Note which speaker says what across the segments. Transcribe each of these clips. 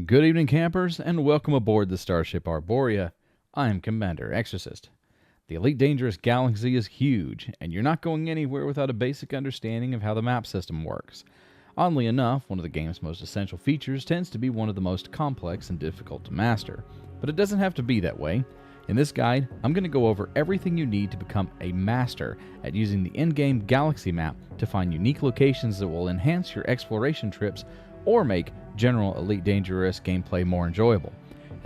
Speaker 1: Good evening, campers, and welcome aboard the Starship Arborea. I'm Commander Exorcist. The Elite Dangerous Galaxy is huge, and you're not going anywhere without a basic understanding of how the map system works. Oddly enough, one of the game's most essential features tends to be one of the most complex and difficult to master. But it doesn't have to be that way. In this guide, I'm going to go over everything you need to become a master at using the in-game galaxy map to find unique locations that will enhance your exploration trips or make general Elite Dangerous gameplay more enjoyable.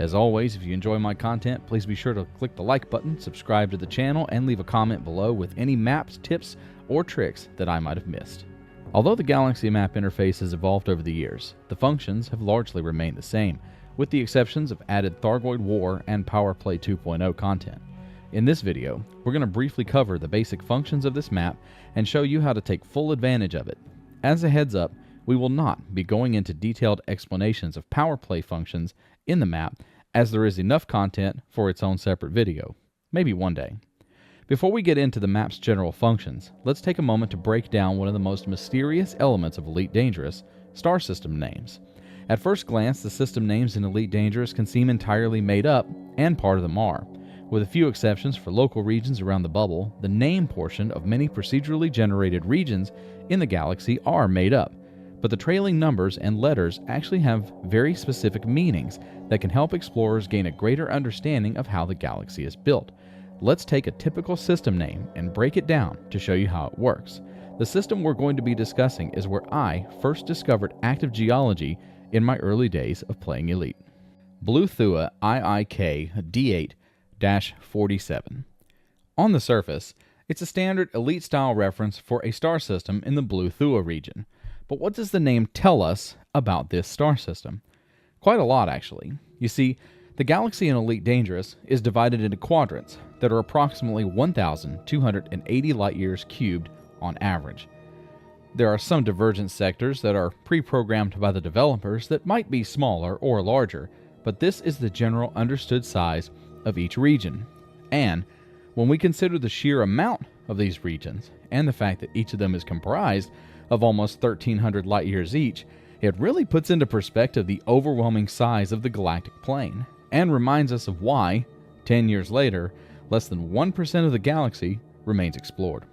Speaker 1: As always, if you enjoy my content, please be sure to click the like button, subscribe to the channel, and leave a comment below with any maps, tips, or tricks that I might have missed. Although the Galaxy map interface has evolved over the years, the functions have largely remained the same, with the exceptions of added Thargoid War and Power Play 2.0 content. In this video, we're going to briefly cover the basic functions of this map and show you how to take full advantage of it. As a heads up, we will not be going into detailed explanations of power play functions in the map, as there is enough content for its own separate video. Maybe one day. Before we get into the map's general functions, let's take a moment to break down one of the most mysterious elements of Elite Dangerous, star system names. At first glance, the system names in Elite Dangerous can seem entirely made up, and part of them are. With a few exceptions for local regions around the bubble, the name portion of many procedurally generated regions in the galaxy are made up. But the trailing numbers and letters actually have very specific meanings that can help explorers gain a greater understanding of how the galaxy is built. Let's take a typical system name and break it down to show you how it works. The system we're going to be discussing is where I first discovered active geology in my early days of playing Elite. BLU THUA II-K D8-47. On the surface, it's a standard Elite-style reference for a star system in the BLU THUA region. But what does the name tell us about this star system? Quite a lot, actually. You see, the galaxy in Elite Dangerous is divided into quadrants that are approximately 1,280 light-years cubed on average. There are some divergent sectors that are pre-programmed by the developers that might be smaller or larger, but this is the general understood size of each region. And when we consider the sheer amount of these regions, and the fact that each of them is comprised of almost 1,300 light-years each, it really puts into perspective the overwhelming size of the galactic plane, and reminds us of why, 10 years later, less than 1% of the galaxy remains explored.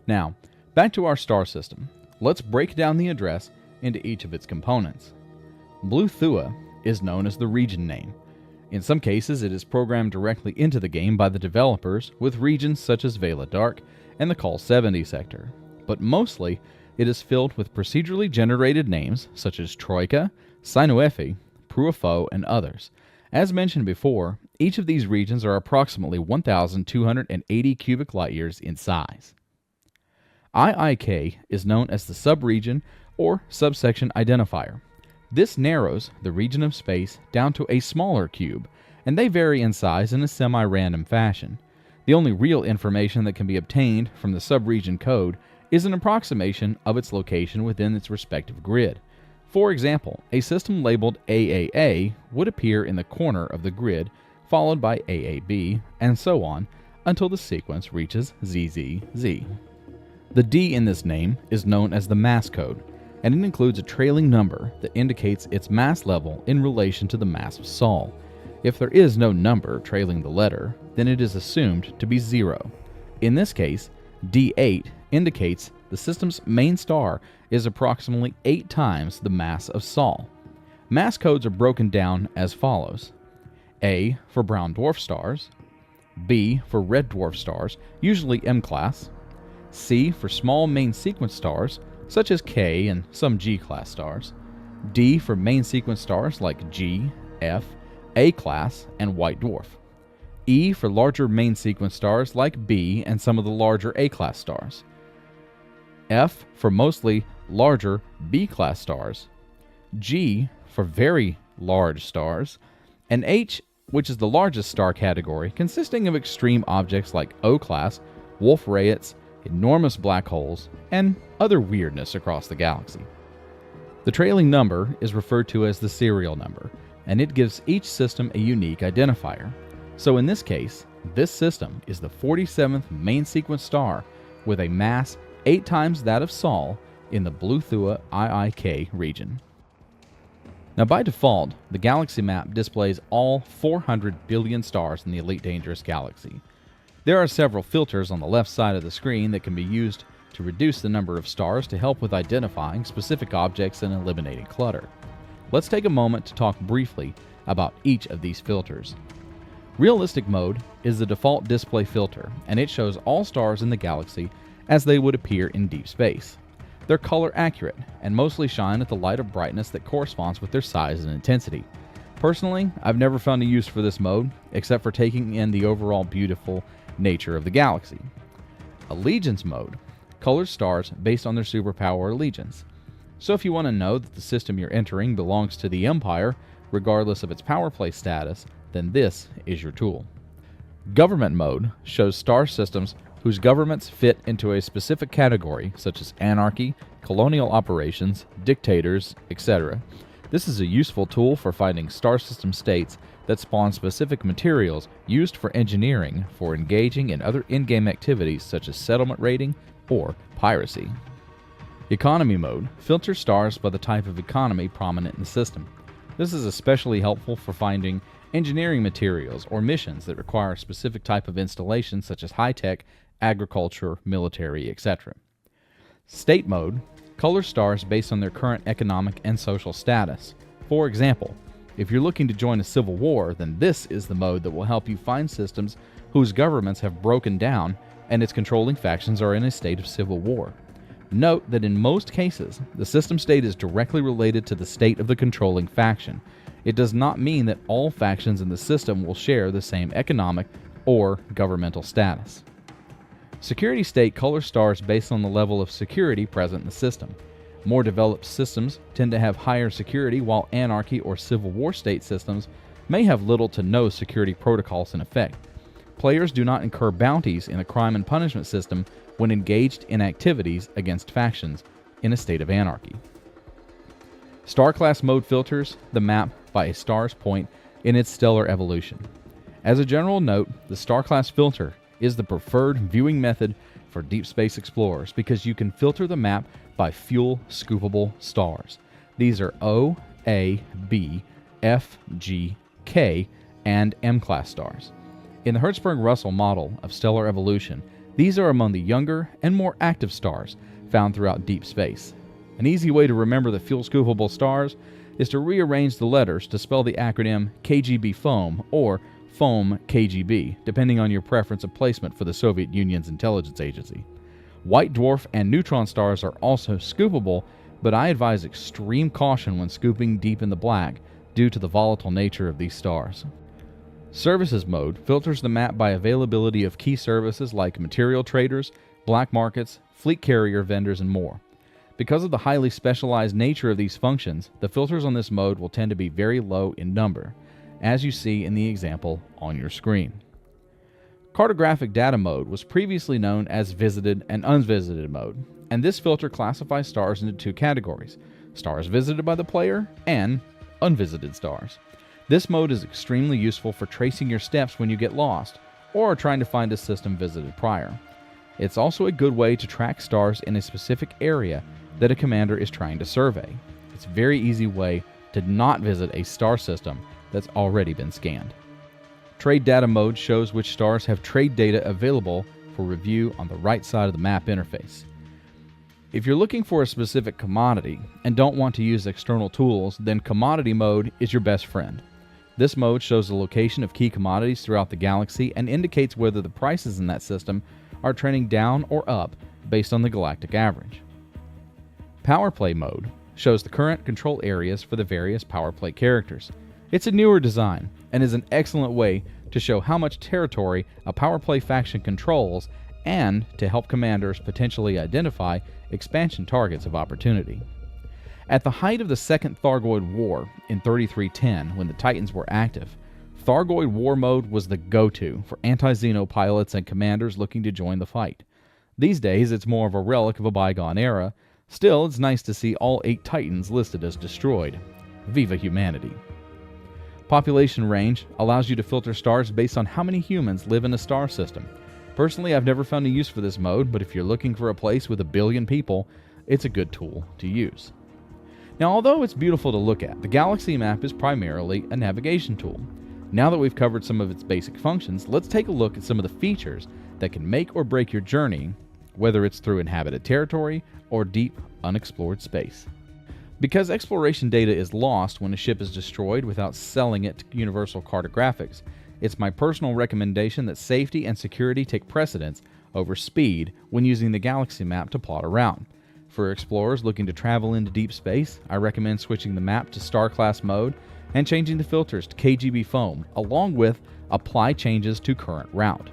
Speaker 1: Now, back to our star system. Let's break down the address into each of its components. BLU THUA is known as the region name. In some cases, it is programmed directly into the game by the developers with regions such as Vela Dark and the Col 70 sector, but mostly it is filled with procedurally generated names such as Troika, Sinuefi, Pruafo, and others. As mentioned before, each of these regions are approximately 1,280 cubic light-years in size. IIK is known as the subregion or subsection identifier. This narrows the region of space down to a smaller cube, and they vary in size in a semi-random fashion. The only real information that can be obtained from the subregion code is an approximation of its location within its respective grid. For example, a system labeled AAA would appear in the corner of the grid, followed by AAB, and so on, until the sequence reaches ZZZ. The D in this name is known as the mass code, and it includes a trailing number that indicates its mass level in relation to the mass of Sol. If there is no number trailing the letter, then it is assumed to be 0. In this case, D8 indicates the system's main star is approximately 8 times the mass of Sol. Mass codes are broken down as follows: A for brown dwarf stars, B for red dwarf stars, usually M-class, C for small main sequence stars, such as K and some G-class stars, D for main sequence stars like G, F, A-class, and white dwarf, E for larger main sequence stars like B and some of the larger A-class stars, F for mostly larger B-class stars, G for very large stars, and H, which is the largest star category, consisting of extreme objects like O-class, Wolf-Rayets, enormous black holes, and other weirdness across the galaxy. The trailing number is referred to as the serial number, and it gives each system a unique identifier. So in this case, this system is the 47th main sequence star with a mass 8 times that of Sol in the BLU THUA II-K region. Now by default, the galaxy map displays all 400 billion stars in the Elite Dangerous Galaxy. There are several filters on the left side of the screen that can be used to reduce the number of stars to help with identifying specific objects and eliminating clutter. Let's take a moment to talk briefly about each of these filters. Realistic mode is the default display filter, and it shows all stars in the galaxy as they would appear in deep space. They're color accurate and mostly shine at the light of brightness that corresponds with their size and intensity. Personally, I've never found a use for this mode, except for taking in the overall beautiful nature of the galaxy. Allegiance mode colors stars based on their superpower or allegiance. So if you want to know that the system you're entering belongs to the Empire, regardless of its power play status, then this is your tool. Government mode shows star systems whose governments fit into a specific category, such as anarchy, colonial operations, dictators, etc. This is a useful tool for finding star system states that spawn specific materials used for engineering for engaging in other in-game activities such as settlement raiding or piracy. Economy mode filters stars by the type of economy prominent in the system. This is especially helpful for finding engineering materials or missions that require a specific type of installation such as high-tech, agriculture, military, etc. State mode colors stars based on their current economic and social status. For example, if you're looking to join a civil war, then this is the mode that will help you find systems whose governments have broken down and its controlling factions are in a state of civil war. Note that in most cases, the system state is directly related to the state of the controlling faction. It does not mean that all factions in the system will share the same economic or governmental status. Security state colors stars based on the level of security present in the system. More developed systems tend to have higher security, while anarchy or civil war state systems may have little to no security protocols in effect. Players do not incur bounties in a crime and punishment system when engaged in activities against factions in a state of anarchy. Star class mode filters the map by a star's point in its stellar evolution. As a general note, the star class filter is the preferred viewing method for deep space explorers because you can filter the map by fuel scoopable stars. These are O, A, B, F, G, K, and M-class stars. In the Hertzsprung-Russell model of stellar evolution, these are among the younger and more active stars found throughout deep space. An easy way to remember the fuel scoopable stars is to rearrange the letters to spell the acronym KGB foam or foam KGB, depending on your preference of placement for the Soviet Union's intelligence agency. White dwarf and neutron stars are also scoopable, but I advise extreme caution when scooping deep in the black due to the volatile nature of these stars. Services mode filters the map by availability of key services like material traders, black markets, fleet carrier vendors, and more. Because of the highly specialized nature of these functions, the filters on this mode will tend to be very low in number, as you see in the example on your screen. Cartographic data mode was previously known as visited and unvisited mode, and this filter classifies stars into two categories: stars visited by the player and unvisited stars. This mode is extremely useful for tracing your steps when you get lost or trying to find a system visited prior. It's also a good way to track stars in a specific area that a commander is trying to survey. It's a very easy way to not visit a star system that's already been scanned. Trade data mode shows which stars have trade data available for review on the right side of the map interface. If you're looking for a specific commodity and don't want to use external tools, then commodity mode is your best friend. This mode shows the location of key commodities throughout the galaxy and indicates whether the prices in that system are trending down or up based on the galactic average. Power play mode shows the current control areas for the various power play characters. It's a newer design and is an excellent way to show how much territory a power play faction controls and to help commanders potentially identify expansion targets of opportunity. At the height of the Second Thargoid War in 3310, when the Titans were active, Thargoid War Mode was the go-to for anti-Xeno pilots and commanders looking to join the fight. These days, it's more of a relic of a bygone era. Still, it's nice to see all 8 Titans listed as destroyed. Viva humanity. Population range allows you to filter stars based on how many humans live in a star system. Personally, I've never found a use for this mode, but if you're looking for a place with 1 billion people, it's a good tool to use. Now, although it's beautiful to look at, the galaxy map is primarily a navigation tool. Now that we've covered some of its basic functions, let's take a look at some of the features that can make or break your journey, whether it's through inhabited territory or deep, unexplored space. Because exploration data is lost when a ship is destroyed without selling it to Universal Cartographics, it's my personal recommendation that safety and security take precedence over speed when using the galaxy map to plot a route. For explorers looking to travel into deep space, I recommend switching the map to Star Class mode and changing the filters to KGB foam, along with apply changes to current route.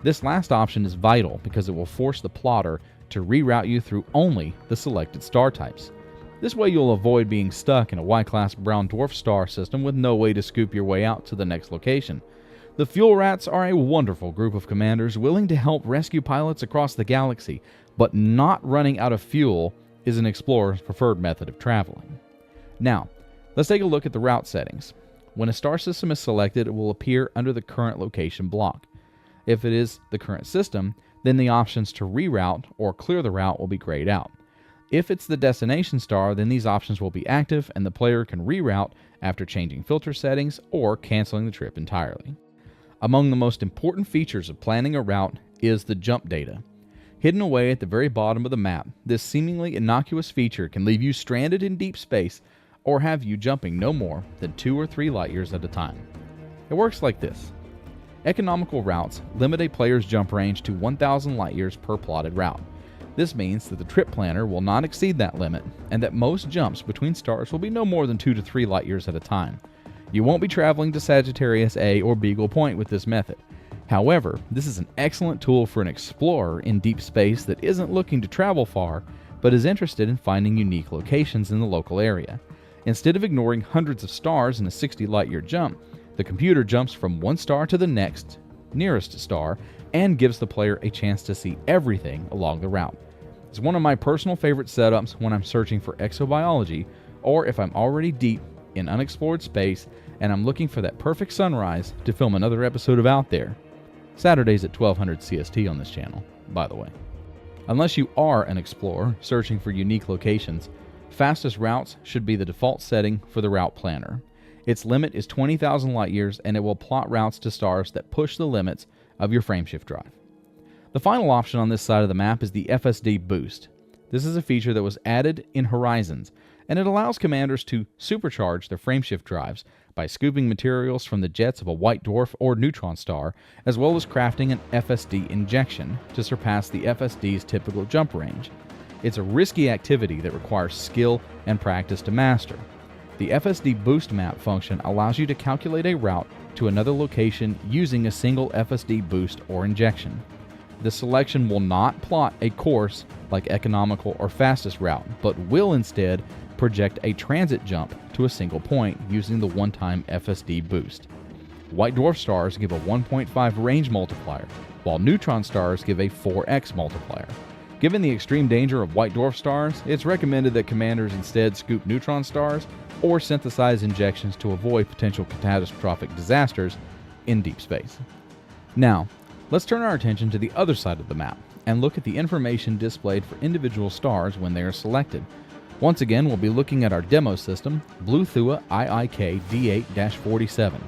Speaker 1: This last option is vital because it will force the plotter to reroute you through only the selected star types. This way you'll avoid being stuck in a Y-class brown dwarf star system with no way to scoop your way out to the next location. The Fuel Rats are a wonderful group of commanders willing to help rescue pilots across the galaxy, but not running out of fuel is an explorer's preferred method of traveling. Now, let's take a look at the route settings. When a star system is selected, it will appear under the current location block. If it is the current system, then the options to reroute or clear the route will be grayed out. If it's the destination star, then these options will be active and the player can reroute after changing filter settings or canceling the trip entirely. Among the most important features of planning a route is the jump data. Hidden away at the very bottom of the map, this seemingly innocuous feature can leave you stranded in deep space or have you jumping no more than 2 or 3 light years at a time. It works like this. Economical routes limit a player's jump range to 1,000 light years per plotted route. This means that the trip planner will not exceed that limit, and that most jumps between stars will be no more than 2 to 3 light years at a time. You won't be traveling to Sagittarius A or Beagle Point with this method. However, this is an excellent tool for an explorer in deep space that isn't looking to travel far, but is interested in finding unique locations in the local area. Instead of ignoring hundreds of stars in a 60 light year jump, the computer jumps from one star to the next nearest star and gives the player a chance to see everything along the route. It's one of my personal favorite setups when I'm searching for exobiology, or if I'm already deep in unexplored space and I'm looking for that perfect sunrise to film another episode of Out There. Saturdays at 1200 CST on this channel, by the way. Unless you are an explorer searching for unique locations, fastest routes should be the default setting for the route planner. Its limit is 20,000 light years and it will plot routes to stars that push the limits of your frameshift drive. The final option on this side of the map is the FSD Boost. This is a feature that was added in Horizons, and it allows commanders to supercharge their frameshift drives by scooping materials from the jets of a white dwarf or neutron star, as well as crafting an FSD injection to surpass the FSD's typical jump range. It's a risky activity that requires skill and practice to master. The FSD Boost Map function allows you to calculate a route to another location using a single FSD boost or injection. The selection will not plot a course like economical or fastest route, but will instead project a transit jump to a single point using the one-time FSD boost. White dwarf stars give a 1.5 range multiplier, while neutron stars give a 4x multiplier. Given the extreme danger of white dwarf stars, it's recommended that commanders instead scoop neutron stars or synthesize injections to avoid potential catastrophic disasters in deep space. Now, let's turn our attention to the other side of the map and look at the information displayed for individual stars when they are selected. Once again, we'll be looking at our demo system, BLU THUA II-K D8-47.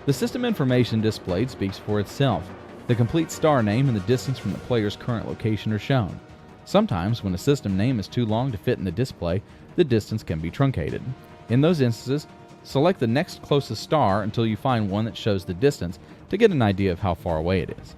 Speaker 1: The system information displayed speaks for itself. The complete star name and the distance from the player's current location are shown. Sometimes, when a system name is too long to fit in the display, the distance can be truncated. In those instances, select the next closest star until you find one that shows the distance to get an idea of how far away it is.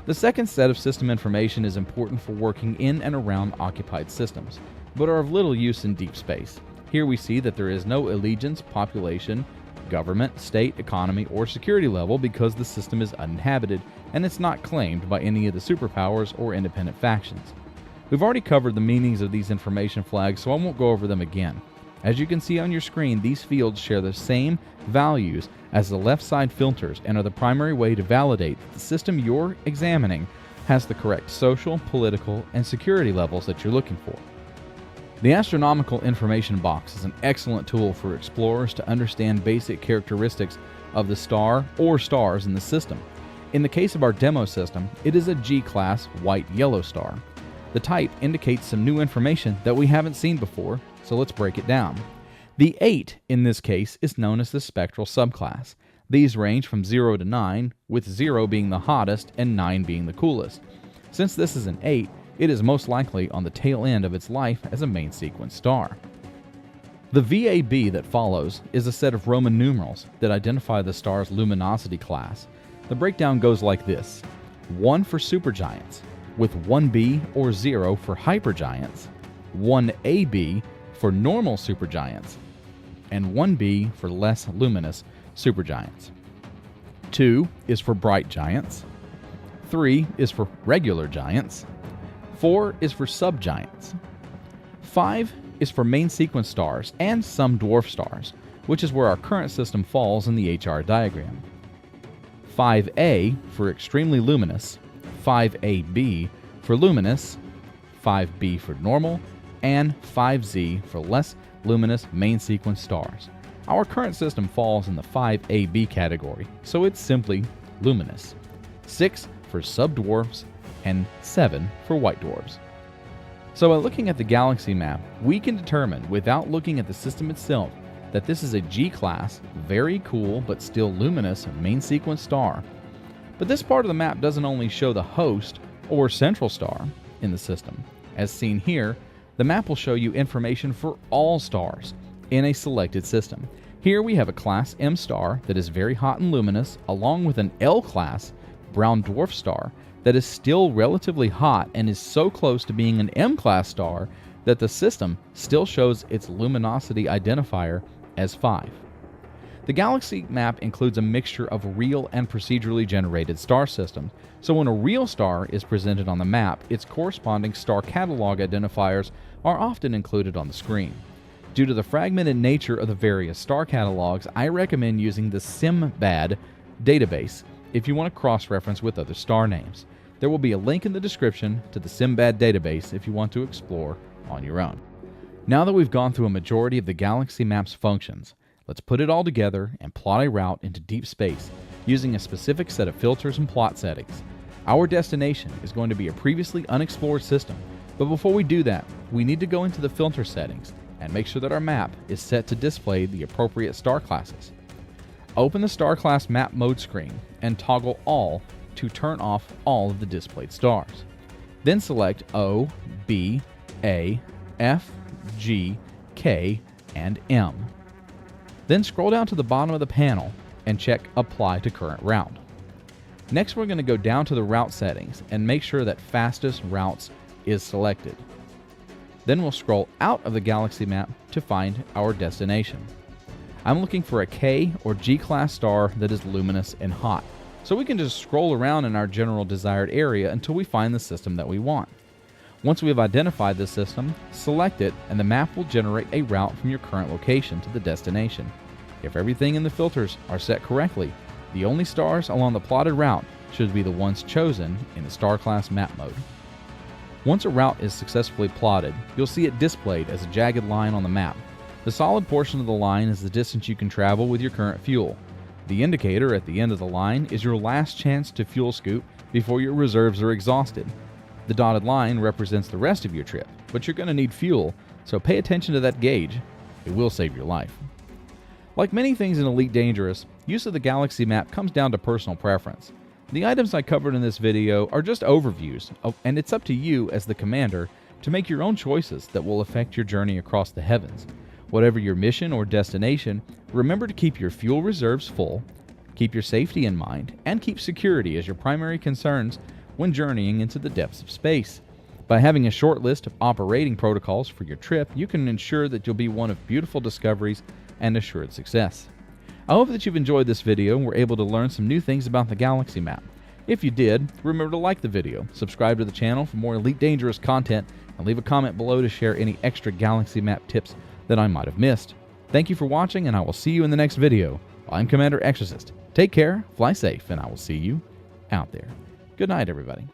Speaker 1: The second set of system information is important for working in and around occupied systems, but are of little use in deep space. Here we see that there is no allegiance, population, government, state, economy, or security level because the system is uninhabited and it's not claimed by any of the superpowers or independent factions. We've already covered the meanings of these information flags, so I won't go over them again. As you can see on your screen, these fields share the same values as the left side filters and are the primary way to validate that the system you're examining has the correct social, political, and security levels that you're looking for. The Astronomical information box is an excellent tool for explorers to understand basic characteristics of the star or stars in the system. In the case of our demo system, it is a G-class white-yellow star. The type indicates some new information that we haven't seen before, so let's break it down. The 8 in this case is known as the spectral subclass. These range from 0 to 9, with 0 being the hottest and 9 being the coolest. Since this is an 8, it is most likely on the tail end of its life as a main sequence star. The VAB that follows is a set of Roman numerals that identify the star's luminosity class. The breakdown goes like this: 1 for supergiants, with 1b or 0 for hypergiants, 1ab for normal supergiants, and 1b for less luminous supergiants. 2 is for bright giants, 3 is for regular giants, 4 is for subgiants, 5 is for main sequence stars and some dwarf stars, which is where our current system falls in the HR diagram. 5a for extremely luminous, 5ab for luminous, 5b for normal, and 5z for less luminous main sequence stars. Our current system falls in the 5ab category, so it's simply luminous. 6 for subdwarfs, and 7 for white dwarfs. So by looking at the galaxy map, we can determine without looking at the system itself that this is a G-class, very cool but still luminous main sequence star. But this part of the map doesn't only show the host or central star in the system. As seen here, the map will show you information for all stars in a selected system. Here we have a class M star that is very hot and luminous, along with an L-class brown dwarf star that is still relatively hot and is so close to being an M-class star that the system still shows its luminosity identifier as 5. The galaxy map includes a mixture of real and procedurally generated star systems, so when a real star is presented on the map, its corresponding star catalog identifiers are often included on the screen. Due to the fragmented nature of the various star catalogs, I recommend using the SIMBAD database if you want to cross-reference with other star names. There will be a link in the description to the SIMBAD database if you want to explore on your own. Now that we've gone through a majority of the galaxy map's functions, let's put it all together and plot a route into deep space using a specific set of filters and plot settings. Our destination is going to be a previously unexplored system, but before we do that, we need to go into the filter settings and make sure that our map is set to display the appropriate star classes. Open the star class map mode screen and toggle all to turn off all of the displayed stars. Then select O, B, A, F, G, K, and M. Then scroll down to the bottom of the panel and check Apply to Current Route. Next, we're going to go down to the route settings and make sure that Fastest Routes is selected. Then we'll scroll out of the galaxy map to find our destination. I'm looking for a K or G-class star that is luminous and hot, so we can just scroll around in our general desired area until we find the system that we want. Once we have identified this system, select it and the map will generate a route from your current location to the destination. If everything in the filters are set correctly, the only stars along the plotted route should be the ones chosen in the star class map mode. Once a route is successfully plotted, you'll see it displayed as a jagged line on the map. The solid portion of the line is the distance you can travel with your current fuel. The indicator at the end of the line is your last chance to fuel scoop before your reserves are exhausted. The dotted line represents the rest of your trip, but you're going to need fuel, so pay attention to that gauge. It will save your life. Like many things in Elite Dangerous, use of the galaxy map comes down to personal preference. The items I covered in this video are just overviews, and it's up to you as the commander to make your own choices that will affect your journey across the heavens. Whatever your mission or destination, remember to keep your fuel reserves full, keep your safety in mind, and keep security as your primary concerns when journeying into the depths of space. By having a short list of operating protocols for your trip, you can ensure that you'll be one of beautiful discoveries and assured success. I hope that you've enjoyed this video and were able to learn some new things about the galaxy map. If you did, remember to like the video, subscribe to the channel for more Elite Dangerous content, and leave a comment below to share any extra galaxy map tips that I might have missed. Thank you for watching, and I will see you in the next video. I'm Commander Exorcist. Take care, fly safe, and I will see you out there. Good night, everybody.